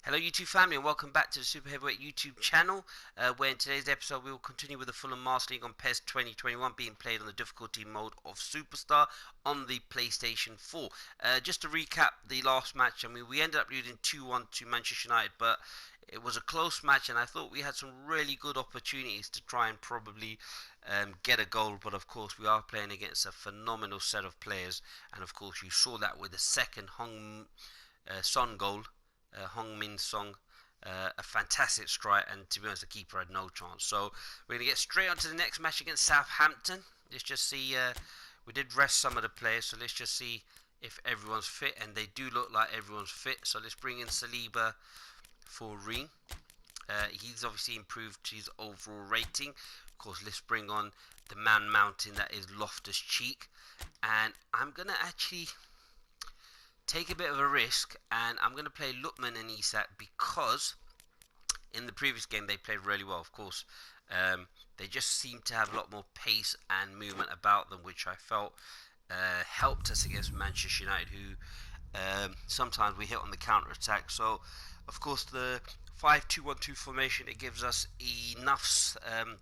Hello YouTube family and welcome back to the Super Heavyweight YouTube channel, where in today's episode we will continue with the Fulham Master League on PES 2021 being played on the difficulty mode of Superstar on the PlayStation 4. Just to recap the last match, we ended up losing 2-1 to Manchester United, but it was a close match and I thought we had some really good opportunities to try and probably get a goal, but of course we are playing against a phenomenal set of players, and of course you saw that with the second Son goal. Hong Min Song, a fantastic strike, and to be honest the keeper had no chance. So we're going to get straight on to the next match against Southampton. Let's just see, we did rest some of the players, so let's just see if everyone's fit, and they do look like everyone's fit. So let's bring in Saliba for Ring. He's obviously improved his overall rating. Of course, let's bring on the man mountain that is Loftus-Cheek, and I'm going to actually take a bit of a risk, and I'm going to play Lukman and Isak because in the previous game they played really well. Of course, they just seemed to have a lot more pace and movement about them, which I felt helped us against Manchester United, who sometimes we hit on the counter-attack. So, of course, the 5-2-1-2 formation, it gives us enough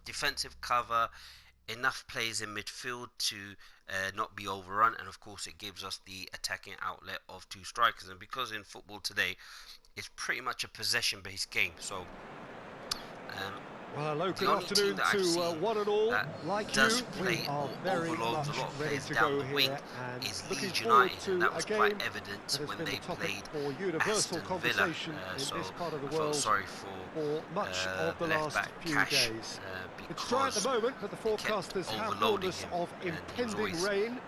defensive cover, enough players in midfield to not be overrun, and of course it gives us the attacking outlet of two strikers. And because in football today it's pretty much a possession based game, so well, hello, good afternoon to one and all. Like you, we are very much ready to go here, and looking forward to that was a game quite evident when they played for universal conversation in this part of the world for much of the last few days. It's dry at the moment, but the forecasters have warned us of impending rain.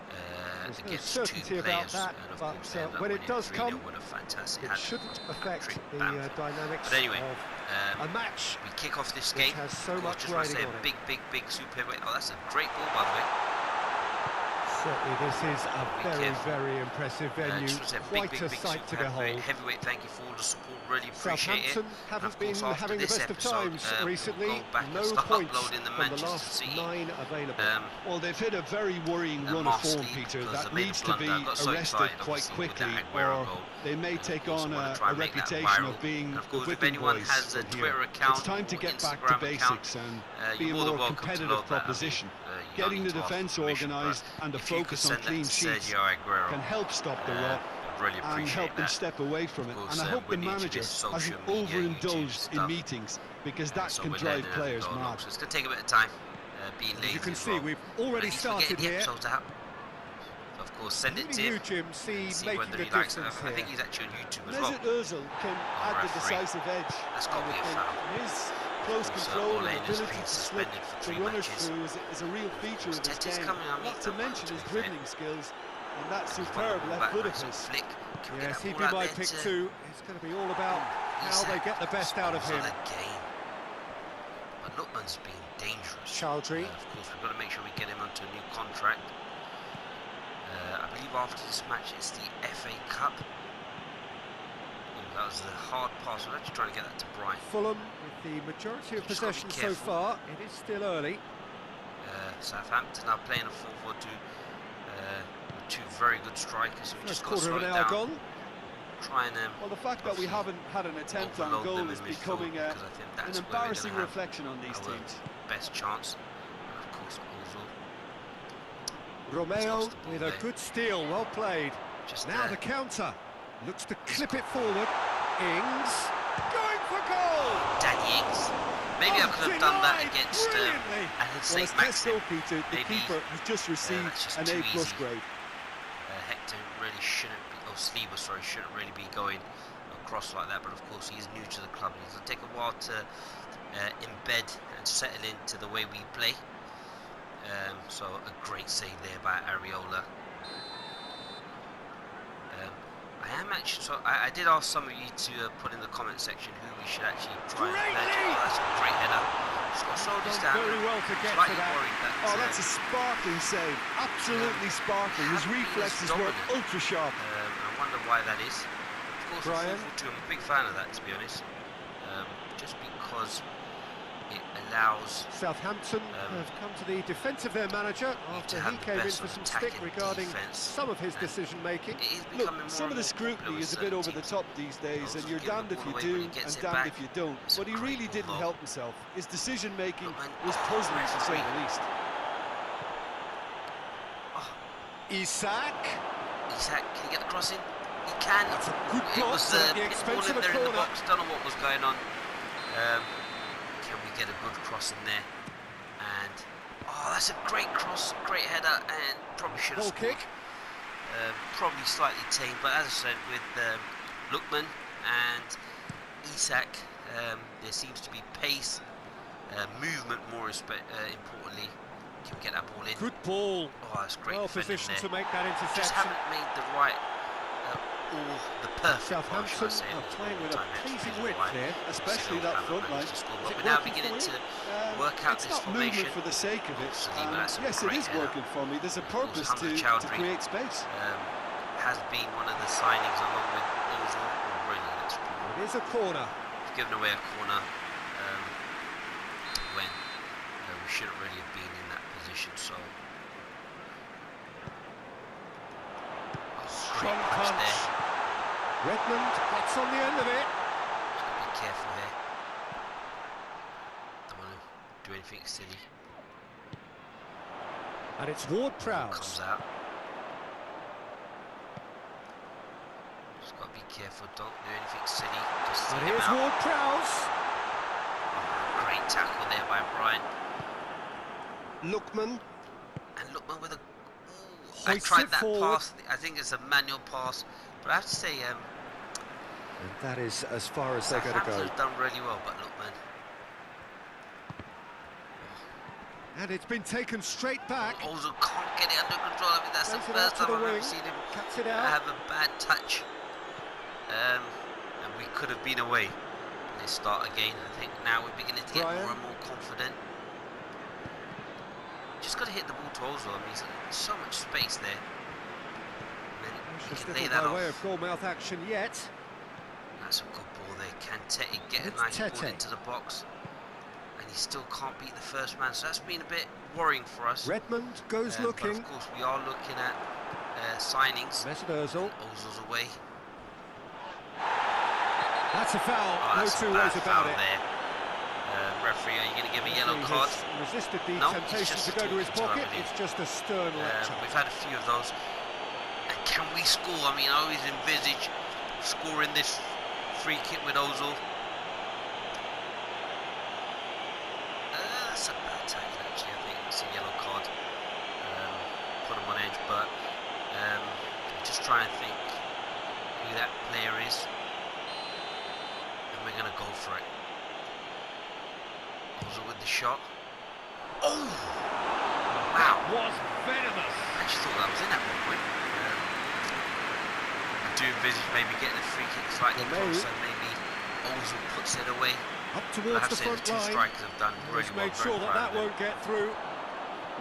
There's no certainty about that, but when it does come, it shouldn't affect the dynamics of a match. We kick off this game. Has so much just riding say on a it. big super heavyweight. Oh, that's a great ball, by the way. Certainly, this is a very impressive venue. Quite a sight to behold. Heavyweight, thank you for all the support. Really appreciate it. Southampton haven't been having the best of times recently. No points from the last 9 available. Well, they've hit a very worrying run of form, Peter. That needs to be arrested quite quickly, or they may take on a reputation of being the whipping boys from here. It's time to get back to basics and be a more competitive proposition. Getting the defence organised and a focus on clean sheets can help stop the rot and help them step away from it. And I hope the manager hasn't overindulged in meetings, because that can drive players mad. So it's going to take a bit of time, being lazy. You can see we've already started here. Of course, send it to him. see making a difference here. I think he's actually on YouTube as well. Mesut Ozil can add the decisive edge. That's got to be a foul. His close control and ability to slip the runners through is a real feature of his game. Not to mention his dribbling skills and that superb left foot of his. Yes, he'd be my pick too. It's going to be all about how they get the best out of him. But Lukman's been dangerous. Chowdhury. Of course, we've got to make sure we get him onto a new contract. I believe after this match it's the FA Cup. Oh, that was a hard pass. I'm actually trying to get that to Brian. Fulham with the majority of possession so far. It is still early. Southampton are playing a 4-4-2. Two very good strikers. So we just got to slow it down. Gone. Try and well, the fact that we haven't had an attempt on goal is becoming an embarrassing reflection on these teams. Best chance, and of course Ozil. Romeo with a good steal, well played. Just now the counter, looks to clip it forward. Ings going for goal. Danny Ings. Maybe I could have done that against St. Maxim. Peter, the keeper has just received an A+ grade. Hector really shouldn't be, Saliba, sorry, shouldn't really be going across like that, but of course he's new to the club. It's going to take a while to embed and settle into the way we play. So a great save there by Areola. I did ask some of you to put in the comment section who we should actually try and purchase. Oh, that's a great header. Just got to slow this down. Very well to get to that. That's a sparkling save. Absolutely sparkling. His reflexes were ultra sharp. I wonder why that is. Of course, Brian. I'm a big fan of that, to be honest. Just because it allows Southampton have come to the defence of their manager after he came in for some stick regarding some of his decision-making. Look, some of the scrutiny is a bit over the top these days, and you're damned if you do and damned if you don't. But he really didn't help himself. His decision-making was puzzling, to say the least. Isak, can he get the cross in? He can. That's a good cross at the expense of a corner. In the box. Don't know what was going on. Can we get a good cross in there? And that's a great cross, great header, and probably should have scored. Probably slightly tame, but as I said, with Lookman and Isak, there seems to be pace, movement more importantly. Can we get that ball in? Good ball. That's great. Well positioned to make that interception. Just haven't made the right, or the perfect. Southampton are playing with a pleasing width here, especially that front line. But we're now beginning to work out this formation. It's not movement for the sake of it. Yes, it is working for me. There's a purpose to create space. Has been one of the signings along with Ozil. It is a corner. We've given away a corner when we shouldn't really have been in that position. So strong punch there. Redmond gets on the end of it. Just gotta be careful here. Don't want to do anything silly. And it's Ward-Prowse. Comes out. Just gotta be careful. Don't do anything silly. Just and here's Ward-Prowse. Great tackle there by Brian. Lookman. And Lookman with a... I tried that pass. I think it's a manual pass. But I have to say... and that is as far as they're going to go. Southampton's done really well, but Lookman... And it's been taken straight back. Ozil can't get it under control. I mean, that's the first time I've ever seen him have a bad touch. And we could have been away. Let's start again. I think now we're beginning to get more and more confident. Just got to hit the ball to Ozil. I mean, there's so much space there. And just little by way of goal-mouth action yet. That's a good ball there. Can Tete get a nice ball into the box? And he still can't beat the first man. So that's been a bit worrying for us. Redmond goes looking. But of course, we are looking at signings. Mesut Ozil. Ozil's away. That's a foul. No two ways about it. There. Referee, are you going to give a yellow card? Resisted the temptation to go to his pocket. It's just a stern lecture. We've had a few of those. And can we score? I mean, I always envisage scoring this free kick with Ozil. That's a bad tackle, actually. I think it's a yellow card. Put him on edge, but just try and think who that player is. And we're going to go for it. Ozil with the shot. Oh! Wow. That was venomous. I actually thought that was in at one point. I do envisage maybe getting a free kick slightly closer, maybe Ozil puts it away. Up towards the front line. The two strikers have done really well. Made sure that won't get through.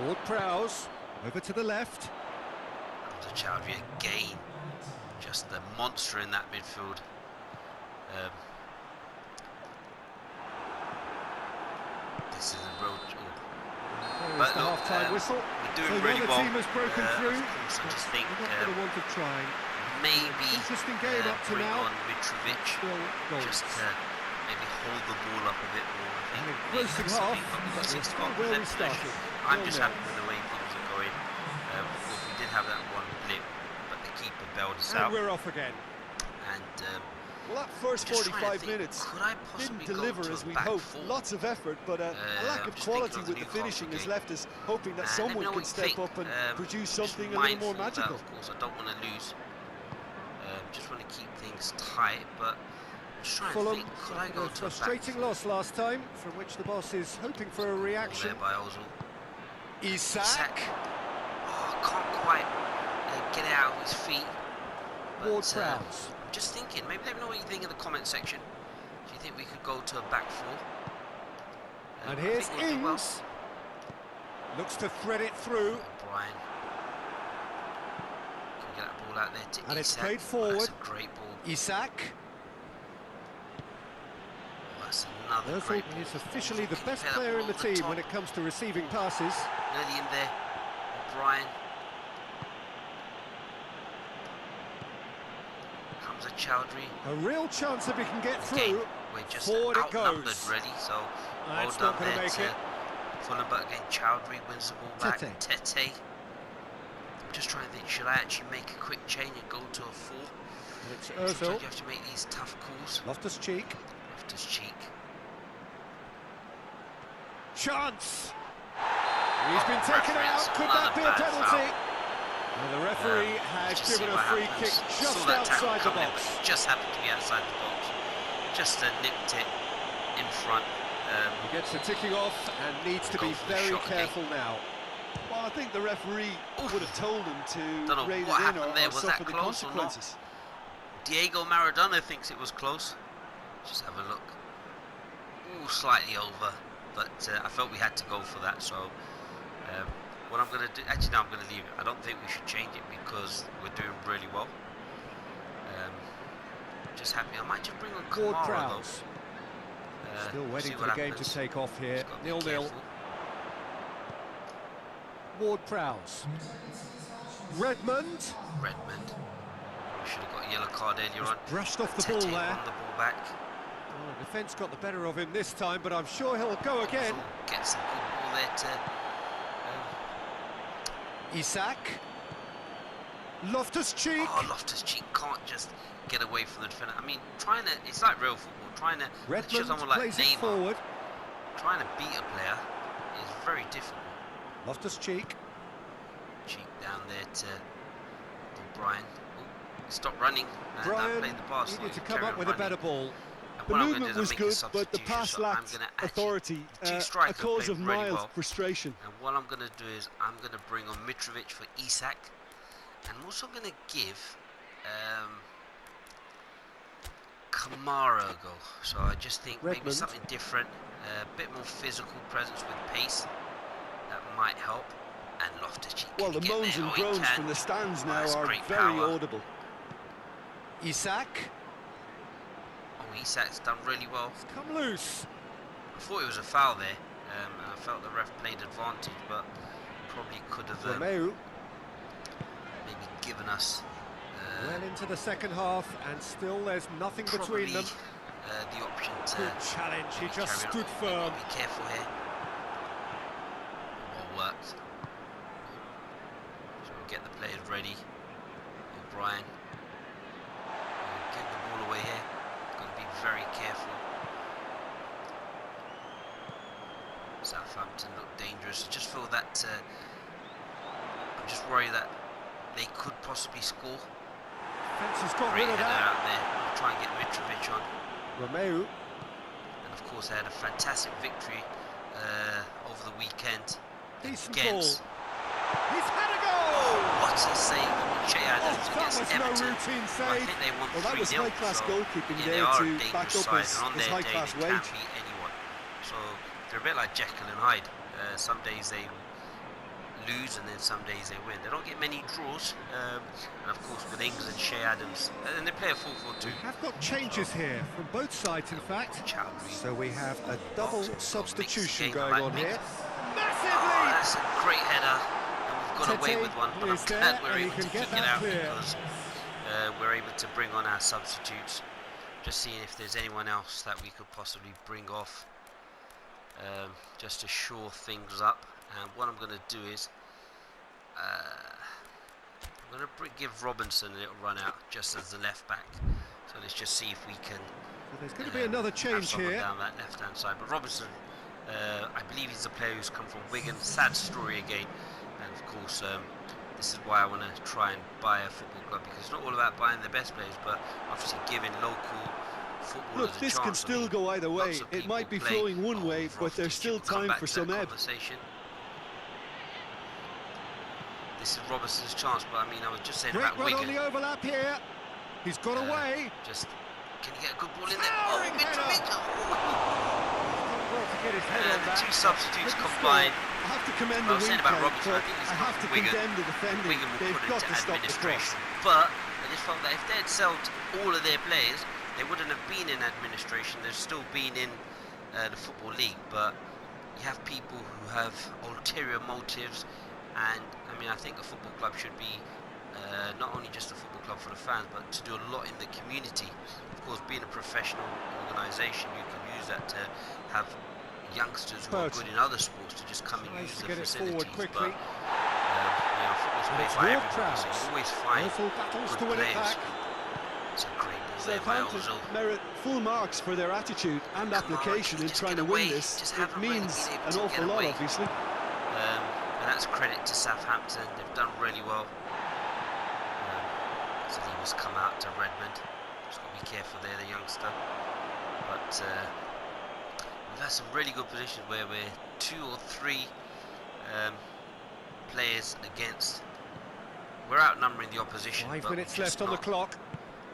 Ward-Prowse over to the left. The Chowdhury again, just the monster in that midfield. This is a real... But the half-time whistle. We're doing really well. Team has broken through. Of course, I just think maybe interesting game up to bring now. on Mitrovic, just to maybe hold the ball up a bit more. I think closing half, but where we started. I'm just happy with the way things are going. Of course, we did have that one blip, but the keeper bailed us out. And we're off again. And well, that first 45 minutes didn't deliver as we hoped. Lots of effort, but a lack of quality with the finishing has left us hoping that someone can step up and produce something a little more magical. Of course, I don't want to lose. Just want to keep things tight, but I'm just trying to think, could I go to a frustrating loss last time, from which the boss is hoping for a reaction. By Ozil. Isak. Oh, can't quite get it out of his feet. Ward-Prowse. Just thinking, maybe let me know what you think in the comment section. Do you think we could go to a back four? And here's Ings. Looks to thread it through. Brian. Can we get that ball out there to and Isak? It's played forward. That's a great ball. Isak. Oh, that's a Another great ball. He's officially the best player in the team when it comes to receiving passes. Nearly in there. O'Brien. Comes a Chowdhury. A real chance if he can get through. Again, we're just outnumbered really, so well done there to Fulham, but again Chowdhury wins the ball back. Tete. I'm just trying to think, should I actually make a quick change and go to a 4? It's Sometimes you have to make these tough calls. Loftus-Cheek. Chance! He's been taken out. Could that be a penalty? Well, the referee has given a free kick just outside the box. Just happened to be outside the box. Just nipped it in front. He gets the ticking off and needs to be very careful now. Well, I think the referee would have told him to rein what it in happened there. or Was suffer that the close or not? consequences. Diego Maradona thinks it was close. Just have a look. Ooh, slightly over, but I felt we had to go for that. So what I'm going to do, actually no, I'm going to leave it. I don't think we should change it because we're doing really well. Just happy. I might just bring on Kamara though. Still waiting for the game to take off here. 0-0. Ward-Prowse. Redmond. We should have got a yellow card earlier on. Brushed off the ball there. Won the ball back. Well, the defence got the better of him this time, but I'm sure he'll go again. Gets a good ball there to Isak. Loftus-Cheek. Oh, Loftus-Cheek can't just get away from the defender. I mean, it's like real football. Trying to show someone like Neymar, trying to beat a player is very difficult. Loftus-Cheek. Cheek down there to O'Brien. Stop running and Brian play the pass. Needed to come up with a better ball. The movement was good, but the pass lacked authority, a cause of mild frustration. And what I'm going to do is I'm going to bring on Mitrovic for Isak, and I'm also going to give Kamara a go. So I just think maybe something different, a bit more physical presence with pace. That might help. And Loftus-Cheek. Well, the moans and groans from the stands now are very audible. Isak. Oh, Isak's done really well. It's come loose. I thought it was a foul there. I felt the ref played advantage, but probably could have maybe given us well into the second half, and still there's nothing between them. The option to good challenge. He just stood firm. Be careful here. Well worked. So we'll get the players ready. O'Brien. Give the ball away here. Got to be very careful. Southampton look dangerous. I just feel that I'm just worried that they could possibly score. Defence has got rid of that. Out there. I'll try and get Mitrovic on. Romeu. And of course, they had a fantastic victory over the weekend Decent against. Ball. He's had a goal! Oh, what a save from Che Adams against was Everton. No routine save. I think they won 3-0. That was high-class goalkeeping there to back up his high-class wage. Can't beat anyone. So they're a bit like Jekyll and Hyde. Some days they lose and then some days they win. They don't get many draws. And of course with Ings and Che Adams, and they play a 4-4-2. We have got changes here from both sides, in fact. Chowdhury. So we have a double substitution going on here. Massively! Oh, that's a great header. And we've got away with one, but I'm glad we're able to kick it out because we're able to bring on our substitutes. Just seeing if there's anyone else that we could possibly bring off, just to shore things up. And what I'm going to do is I'm going to give Robinson a little run out just as the left back. So let's just see if we can. Well, there's going to be another change here down that left hand side. But Robinson, I believe he's a player who's come from Wigan. Sad story again. And of course, this is why I want to try and buy a football club, because it's not all about buying the best players, but obviously giving local footballers Look, this can still go either way. It might be flowing one way, but there's still time for some ebb. This is Robertson's chance, but I mean, I was just saying Great about Wigan. on the overlap here. He's got away. Just can you get a good ball in there? Oh, Mitrovic! The two substitutes combined. I have to commend the saying about Robertson, I think he's have to condemn the defending. Wigan will They've put got into to stop the cross. administration. But I just felt that if they had sold all of their players, they wouldn't have been in administration. They'd still been in the Football League, but you have people who have ulterior motives, and I mean, I think a football club should be not only just a football club for the fans, but to do a lot in the community. Of course, being a professional organisation, you can use that to have youngsters who are good in other sports to just come and use the facilities. But football's played by everybody, so you always find good players. It's a great ball there by Ozil. Merit full marks for their attitude and application in trying to win this. It means an awful lot, obviously. And that's credit to Southampton. They've done really well. So he must come out to Redmond. Just got to be careful there, the youngster. But we've had some really good positions where we're 2 or 3 players against. We're outnumbering the opposition. 5 minutes left on the clock.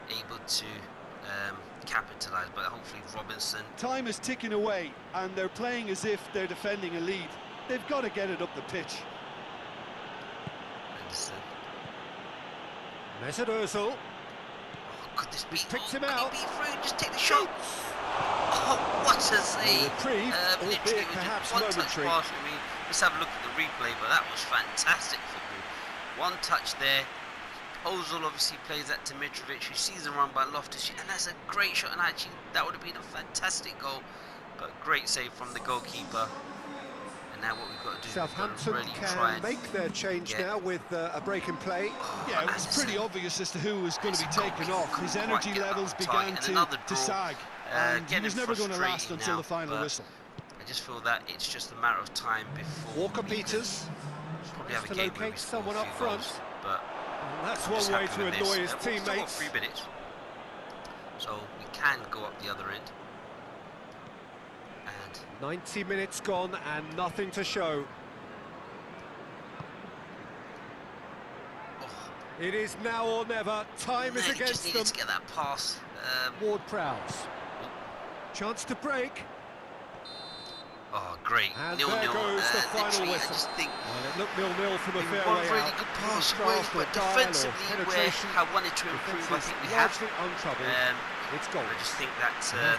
Able to capitalise, but hopefully Robinson. Time is ticking away, and they're playing as if they're defending a lead. They've got to get it up the pitch. Anderson. Mesut Ozil. Oh, could this be? Picks him out. Be through? Just take the shot. Oh, what a save! Literally, it was perhaps just one touch pass. I mean, let's have a look at the replay, but that was fantastic football. One touch there. Ozil obviously plays that to Mitrovic, who sees a run by Loftus, and that's a great shot, and actually that would have been a fantastic goal, but great save from the goalkeeper. And now what we've got to do Southampton is really can make their change now with a break in play. Yeah, it was pretty obvious as to who was going to be taken off. His energy levels began to sag, and he was never going to last until the final whistle. I just feel that it's just a matter of time before Walker-Peters probably have a game where we score someone up front. goals, but that's one way to annoy his teammates. We've got 3 minutes, so we can go up the other end. And 90 minutes gone and nothing to show. It is now or never. Time is against them. Just to get that pass. Ward-Prowse. Chance to break. Oh, great. And 0-0. there goes the final whistle. I just think it looked 0-0 from a fair way one really out. good pass away, but defensively, where I wanted to improve, I think we have. It's goal. I just think that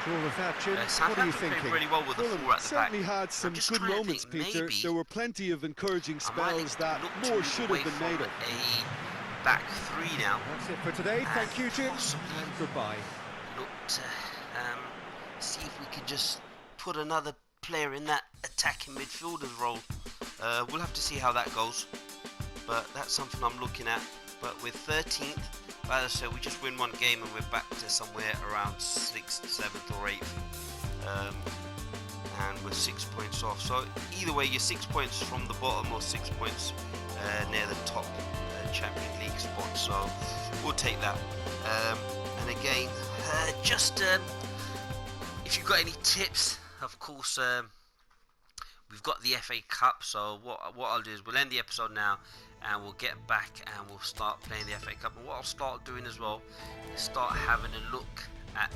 all of that, Jim, what are you Southampton thinking? played really well with the 4 at the back. Certainly had some good moments, Peter. There were plenty of encouraging spells that more should have been made of. A back 3 now. That's it for today. Thank you, Jim, and goodbye. Look to see if we can just put another player in that attacking midfielder's role. We'll have to see how that goes, but that's something I'm looking at. But with 13th, as I said, we just win 1 game and we're back to somewhere around 6th, 7th or 8th, and we're 6 points off. So either way, you're 6 points from the bottom or 6 points near the top Champions League spot, so we'll take that. And again, if you've got any tips, of course, we've got the FA Cup, so what I'll do is we'll end the episode now and we'll get back and we'll start playing the FA Cup. And what I'll start doing as well is start having a look at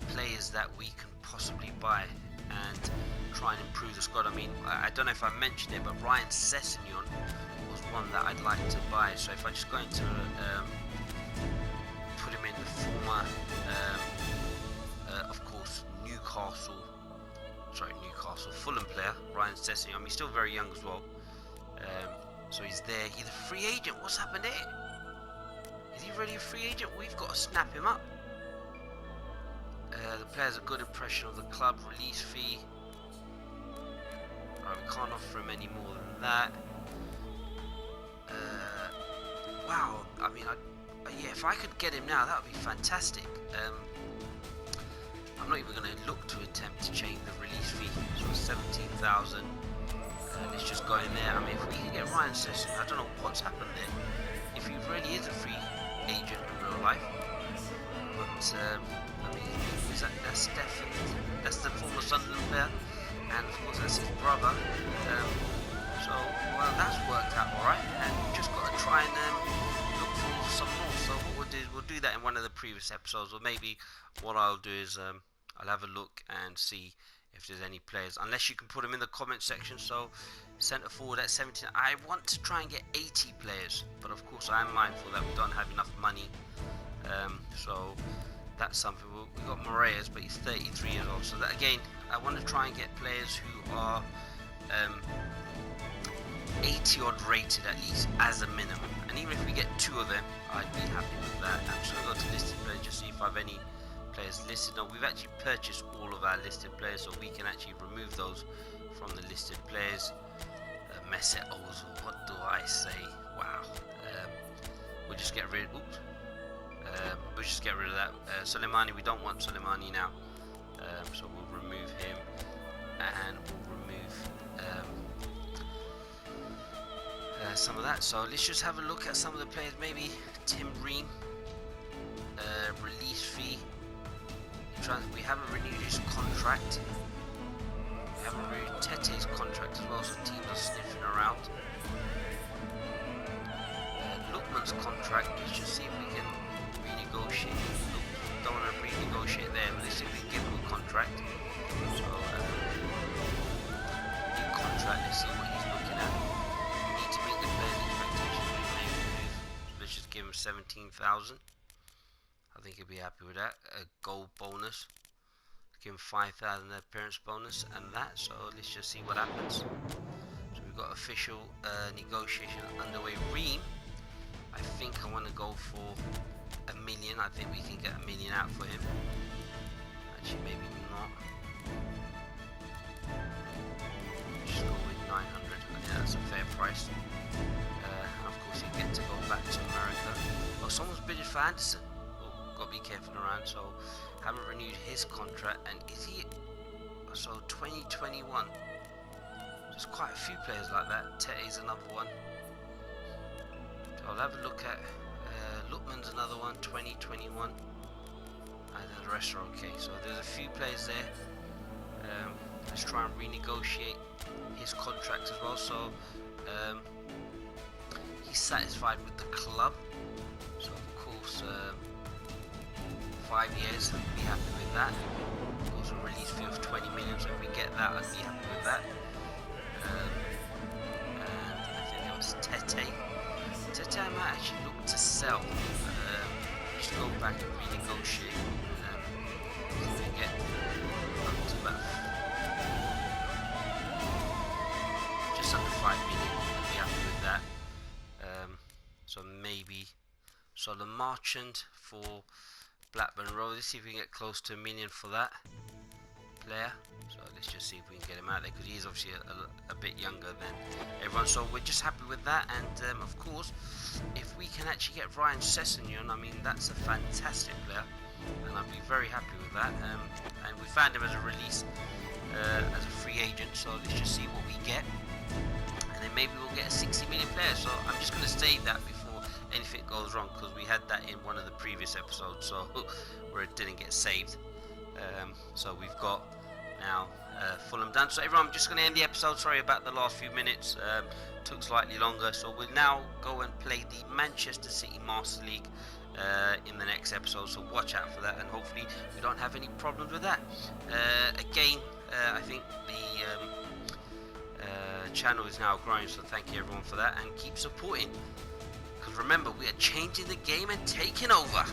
players that we can possibly buy and try and improve the squad. I mean, I don't know if I mentioned it, but Ryan Sessegnon was one that I'd like to buy. So if I just go into put him in the former of course Fulham player, Ryan Sessegnon. I mean, he's still very young as well. So he's there. He's a free agent. What's happened there? Is he really a free agent? We've got to snap him up. The player has a good impression of the club. Release fee. Right, we can't offer him any more than that. Wow. I mean, yeah, if I could get him now, that would be fantastic. I'm not even going to look to attempt to change the release fee. So 17,000. Let's just go in there. I mean, if we can get Ryan Sessegnon, I don't know what's happened there. If he really is a free agent in real life, but I mean, that's definitely the former Sunderland player, and of course that's his brother. So well, that's worked out all right, and we've just got to try and look for some more. So what we'll do is we'll do that in one of the previous episodes, or maybe what I'll do is I'll have a look and see if there's any players, unless you can put them in the comment section. So centre forward at 17, I want to try and get 80 players, but of course I am mindful that we don't have enough money, so that's something. We got Moraes, but he's 33 years old. So that again, I want to try and get players who are 80 odd rated at least as a minimum. And even if we get 2 of them, I'd be happy with that. I'm just going to go to listed players just see if I have any players listed. No, we've actually purchased all of our listed players, so we can actually remove those from the listed players. Mesut Ozil, what do I say? Wow. We'll just get rid. Oops. We'll just get rid of that. Soleimani, we don't want Soleimani now, so we'll remove him, and we'll remove some of that. So let's just have a look at some of the players. Maybe Tim Ream, release fee. We haven't renewed his contract. We haven't renewed Tete's contract as well, so teams are sniffing around. Lookman's contract, let's just see if we can renegotiate. Don't want to renegotiate there, but let's see if we can give him a contract. So, new contract, let's see what he's looking at. We need to meet the player's expectations. So let's just give him 17,000. I think he'll be happy with that. A goal bonus. Give him 5,000 appearance bonus and that. So let's just see what happens. So we've got official negotiation underway. Ream, I think I want to go for $1 million. I think we can get $1 million out for him. Actually, maybe not. Just go with 900. I think that's a fair price. And of course, you get to go back to America. Oh, someone's bidding for Anderson. Got to be careful around. So haven't renewed his contract, and is he so 2021? There's quite a few players like that. Tete's another one. So I'll have a look at Lookman's another one, 2021, and then the rest are okay. So there's a few players there. Let's try and renegotiate his contract as well. So he's satisfied with the club, so of course 5 years, I'd be happy with that. Also release fee of 20 million, so if we get that, I'd be happy with that. And I think that was Tete. Tete I might actually look to sell. Just go back and renegotiate. So we get up to about just under 5 million, I'd be happy with that. So maybe, so the Marchand for Blackburn Road. Let's see if we can get close to $1 million for that player. So let's just see if we can get him out there, because he's obviously a bit younger than everyone. So we're just happy with that, and of course, if we can actually get Ryan Sessegnon, I mean, that's a fantastic player, and I'd be very happy with that. And we found him as a release, as a free agent. So let's just see what we get, and then maybe we'll get a 60 million player. So I'm just going to save that before anything goes wrong, because we had that in one of the previous episodes, so where it didn't get saved. So we've got now Fulham done. So everyone, I'm just going to end the episode. Sorry about the last few minutes, took slightly longer. So we'll now go and play the Manchester City Master League in the next episode, so watch out for that, and hopefully we don't have any problems with that. Again, I think the channel is now growing, so thank you everyone for that, and keep supporting, because remember, we are changing the game and taking over.